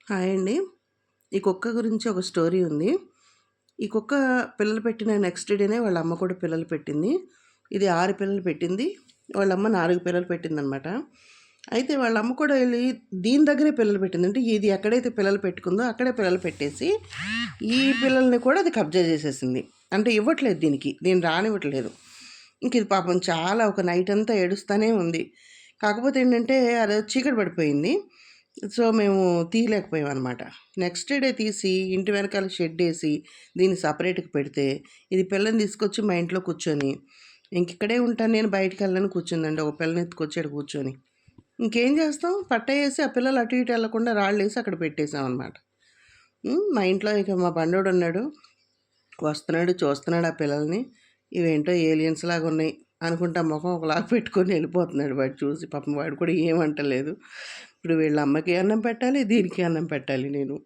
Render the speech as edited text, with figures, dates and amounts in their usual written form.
Hi అండి. ఈ కుక్క గురించి ఒక స్టోరీ ఉంది. ఈ కుక్క పిల్లలు పెట్టిన నెక్స్ట్ డేనే వాళ్ళ అమ్మ కూడా పిల్లలు పెట్టింది. ఇది 6 పిల్లలు పెట్టింది. వాళ్ళ అమ్మ 4 పిల్లలు పెట్టిందనమాట. అయితే వాళ్ళ అమ్మ కూడా ఎళ్లి దీని దగ్గరే పిల్లలు పెట్టింది. అంటే ఇది ఎక్కడైతే పిల్లలు పెట్టుకుందో అక్కడే పిల్లలు పెట్టేసి, ఈ పిల్లల్ని కూడా అది కబ్జా చేసేసింది. అంటే ఇవ్వట్లేదు దీనికి. దీన్ని రానివ్వట్లేదు. ఇంక ఇది పాపం చాలా ఒక నైట్ అంతా ఏడుస్తానే ఉంది. కాకపోతే ఏంటంటే అదేదో చీకటి పడిపోయింది. సో, మేము తీయలేకపోయామనమాట. నెక్స్ట్ డే తీసి ఇంటి వెనకాల షెడ్డేసి దీన్ని సెపరేట్‌గా పెడితే, ఇది పిల్లని తీసుకొచ్చి మా ఇంట్లో కూర్చొని, ఇంకిక్కడే ఉంటాను నేను బయటికెళ్ళనని కూర్చుందండి. ఒక పిల్లని ఎత్తుకొచ్చి ఈడ కూర్చొని. ఇంకేం చేస్తాం? పట్టేసి ఆ పిల్లలు అటు ఇటు ఎళ్ళకుండా రాళ్ళేసి అక్కడ పెట్టేసామనమాట. మా ఇంట్లో ఇక మా బండోడున్నాడు. వస్తున్నాడు, చూస్తున్నాడు ఆ పిల్లల్ని. ఇవేంటో ఏలియన్స్ లాగున్నాయి అనుకుంటా మొఖం ఒకలాగా పెట్టుకొని వెళ్ళిపోతున్నాడు వాడు చూసి. పాపం వాడు కూడా ఏమంటలేదు. ఇప్పుడు వీళ్ళ అమ్మకి అన్నం పెట్టాలి, దీనికి అన్నం పెట్టాలి నేను.